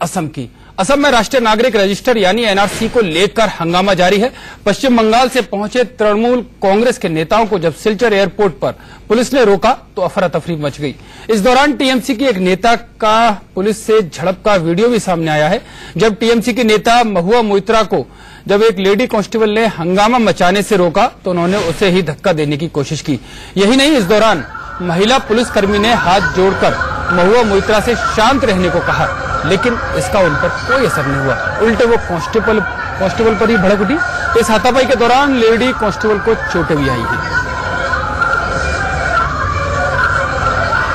असम की। असम में राष्ट्रीय नागरिक रजिस्टर यानी एनआरसी को लेकर हंगामा जारी है। पश्चिम बंगाल से पहुंचे तृणमूल कांग्रेस के नेताओं को जब सिलचर एयरपोर्ट पर पुलिस ने रोका तो अफरा तफरी मच गई। इस दौरान टीएमसी की एक नेता का पुलिस से झड़प का वीडियो भी सामने आया है। जब टीएमसी के नेता महुआ मोइत्रा को जब एक लेडी कांस्टेबल ने हंगामा मचाने से रोका तो उन्होंने उसे ही धक्का देने की कोशिश की। यही नहीं, इस दौरान महिला पुलिसकर्मी ने हाथ जोड़कर महुआ मोइत्रा से शांत रहने को कहा, लेकिन इसका उन पर कोई असर नहीं हुआ। उल्टे वो कांस्टेबल पर ही भड़क उठी। इस हाथापाई के दौरान लेडी कांस्टेबल को चोटें भी आई हैं।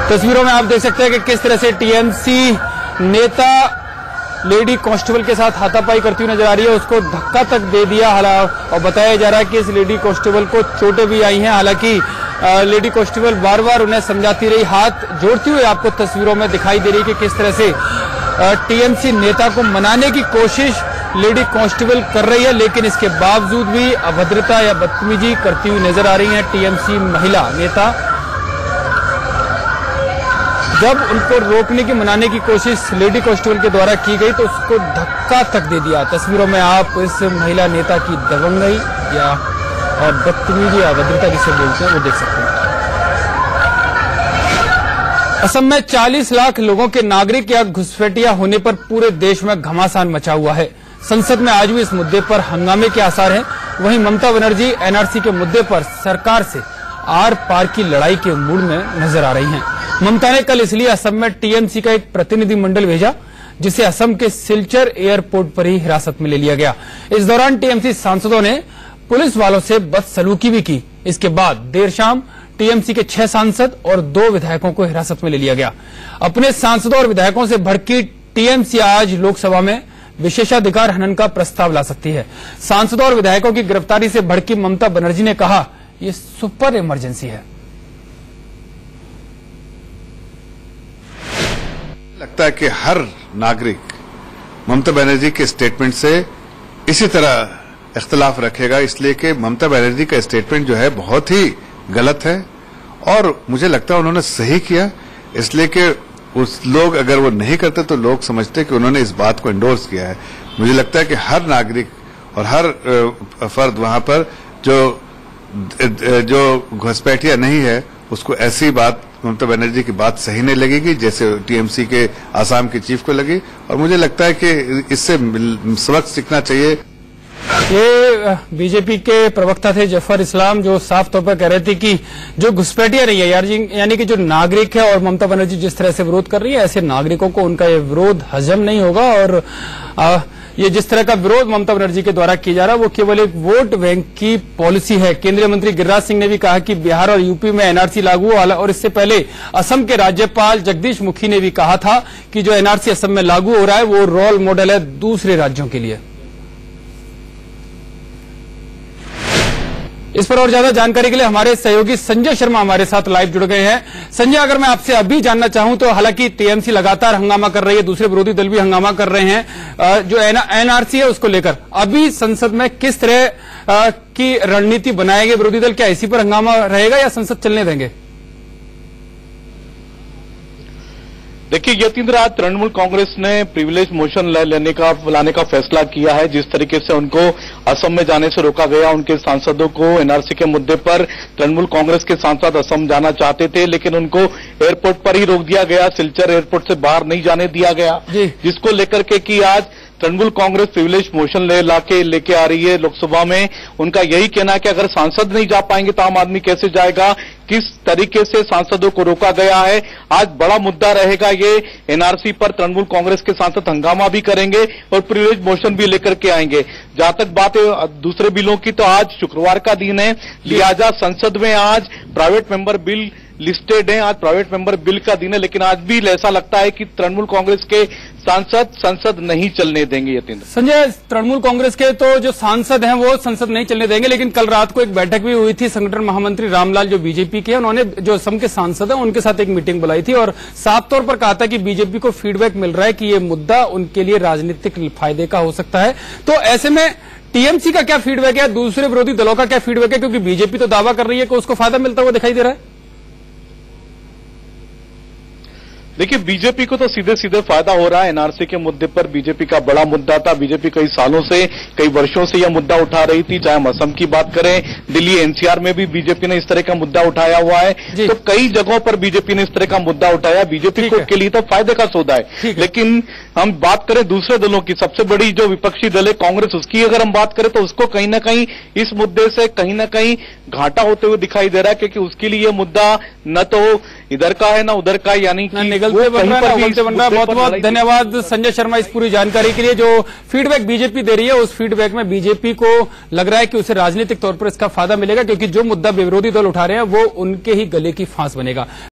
तस्वीरों में आप देख सकते हैं कि किस तरह से टीएमसी नेता लेडी कांस्टेबल के साथ हाथापाई करती हुई नजर आ रही है। उसको धक्का तक दे दिया और बताया जा रहा है कि इस लेडी कांस्टेबल को चोटें भी आई हैं। हालांकि लेडी कांस्टेबल बार बार उन्हें समझाती रही, हाथ जोड़ती हुई आपको तस्वीरों में दिखाई दे रही कि किस तरह से टीएमसी नेता को मनाने की कोशिश लेडी कांस्टेबल कर रही है, लेकिन इसके बावजूद भी अभद्रता या बदतमीजी करती हुई नजर आ रही है टीएमसी महिला नेता। जब उनको रोकने की मनाने की कोशिश लेडी कांस्टेबल के द्वारा की गई तो उसको धक्का तक दे दिया। तस्वीरों में आप इस महिला नेता की दबंगई या और बदतमीजी या अभद्रता जिसे बोलते हैं वो देख सकते हैं। असम में 40 लाख लोगों के नागरिक या घुसपैठिया होने पर पूरे देश में घमासान मचा हुआ है। संसद में आज भी इस मुद्दे पर हंगामे के आसार हैं। वहीं ममता बनर्जी एनआरसी के मुद्दे पर सरकार से आर पार की लड़ाई के मूड में नजर आ रही हैं। ममता ने कल इसलिए असम में टीएमसी का एक प्रतिनिधिमंडल भेजा, जिसे असम के सिलचर एयरपोर्ट पर ही हिरासत में ले लिया गया। इस दौरान टीएमसी सांसदों ने पुलिस वालों से बदसलूकी भी की। इसके बाद देर शाम टीएमसी के 6 सांसद और 2 विधायकों को हिरासत में ले लिया गया। अपने सांसदों और विधायकों से भड़की टीएमसी आज लोकसभा में विशेषाधिकार हनन का प्रस्ताव ला सकती है। सांसदों और विधायकों की गिरफ्तारी से भड़की ममता बनर्जी ने कहा, ये सुपर इमरजेंसी है। लगता है कि हर नागरिक ममता बनर्जी के स्टेटमेंट से इसी तरह इख्तिलाफ रखेगा, इसलिए कि ममता बनर्जी का स्टेटमेंट जो है बहुत ही गलत है और मुझे लगता है उन्होंने सही किया, इसलिए कि उस लोग अगर वो नहीं करते तो लोग समझते कि उन्होंने इस बात को एंडोर्स किया है। मुझे लगता है कि हर नागरिक और हर फर्द वहां पर जो घुसपैठिया नहीं है उसको ऐसी बात ममता बनर्जी की बात सही नहीं लगेगी जैसे टीएमसी के आसाम के चीफ को लगी, और मुझे लगता है कि इससे सबक सीखना चाहिए। ये बीजेपी के प्रवक्ता थे जफर इस्लाम, जो साफ तौर पर कह रहे थे कि जो घुसपैठिया नहीं है यानी कि जो नागरिक है और ममता बनर्जी जिस तरह से विरोध कर रही है, ऐसे नागरिकों को उनका ये विरोध हजम नहीं होगा और ये जिस तरह का विरोध ममता बनर्जी के द्वारा किया जा रहा है वो केवल एक वोट बैंक की पॉलिसी है। केंद्रीय मंत्री गिरिराज सिंह ने भी कहा कि बिहार और यूपी में एनआरसी लागू हुआ, और इससे पहले असम के राज्यपाल जगदीश मुखी ने भी कहा था कि जो एनआरसी असम में लागू हो रहा है वो रोल मॉडल है दूसरे राज्यों के लिए। इस पर और ज्यादा जानकारी के लिए हमारे सहयोगी संजय शर्मा हमारे साथ लाइव जुड़ गए हैं। संजय, अगर मैं आपसे अभी जानना चाहूं तो हालांकि टीएमसी लगातार हंगामा कर रही है, दूसरे विरोधी दल भी हंगामा कर रहे हैं, जो एनआरसी है उसको लेकर अभी संसद में किस तरह की रणनीति बनाएंगे विरोधी दल? क्या इसी पर हंगामा रहेगा या संसद चलने देंगे? देखिए यतीन्द्र, आज तृणमूल कांग्रेस ने प्रिविलेज मोशन लाने का फैसला किया है। जिस तरीके से उनको असम में जाने से रोका गया, उनके सांसदों को एनआरसी के मुद्दे पर तृणमूल कांग्रेस के सांसद असम जाना चाहते थे, लेकिन उनको एयरपोर्ट पर ही रोक दिया गया, सिलचर एयरपोर्ट से बाहर नहीं जाने दिया गया, जिसको लेकर के कि आज तृणमूल कांग्रेस प्रिविलेज मोशन लेके आ रही है लोकसभा में। उनका यही कहना है कि अगर सांसद नहीं जा पाएंगे तो आम आदमी कैसे जाएगा, किस तरीके से सांसदों को रोका गया है। आज बड़ा मुद्दा रहेगा ये एनआरसी पर। तृणमूल कांग्रेस के सांसद हंगामा भी करेंगे और प्रिविलेज मोशन भी लेकर के आएंगे। जहां तक बात है दूसरे बिलों की, तो आज शुक्रवार का दिन है, लिहाजा संसद में आज प्राइवेट मेंबर बिल लिस्टेड हैं। आज प्राइवेट मेंबर बिल का दिन है, लेकिन आज भी ऐसा लगता है कि तृणमूल कांग्रेस के सांसद संसद नहीं चलने देंगे। यतीन्द्र, संजय, तृणमूल कांग्रेस के तो जो सांसद हैं वो संसद नहीं चलने देंगे, लेकिन कल रात को एक बैठक भी हुई थी। संगठन महामंत्री रामलाल जो बीजेपी के हैं, उन्होंने जो असम के सांसद हैं उनके साथ एक मीटिंग बुलाई थी और साफ तौर पर कहा था कि बीजेपी को फीडबैक मिल रहा है कि ये मुद्दा उनके लिए राजनीतिक फायदे का हो सकता है। तो ऐसे में टीएमसी का क्या फीडबैक है, दूसरे विरोधी दलों का क्या फीडबैक है? क्योंकि बीजेपी तो दावा कर रही है कि उसको फायदा मिलता हुआ दिखाई दे रहा है। देखिए, बीजेपी को तो सीधे सीधे फायदा हो रहा है। एनआरसी के मुद्दे पर बीजेपी का बड़ा मुद्दा था। बीजेपी कई सालों से, कई वर्षों से यह मुद्दा उठा रही थी। चाहे हम असम की बात करें, दिल्ली एनसीआर में भी बीजेपी ने इस तरह का मुद्दा उठाया हुआ है। तो कई जगहों पर बीजेपी ने इस तरह का मुद्दा उठाया। बीजेपी के लिए तो फायदे का सौदा है। लेकिन हम बात करें दूसरे दलों की, सबसे बड़ी जो विपक्षी दल है कांग्रेस, उसकी अगर हम बात करें तो उसको कहीं ना कहीं इस मुद्दे से कहीं ना कहीं घाटा होते हुए दिखाई दे रहा है, क्योंकि उसके लिए यह मुद्दा न तो इधर का है, न उधर का, यानी कि निगलते बन रहा है। बहुत बहुत धन्यवाद संजय शर्मा इस पूरी जानकारी के लिए। जो फीडबैक बीजेपी दे रही है, उस फीडबैक में बीजेपी को लग रहा है कि उसे राजनीतिक तौर पर इसका फायदा मिलेगा, क्योंकि जो मुद्दा विरोधी दल उठा रहे हैं वो उनके ही गले की फांस बनेगा।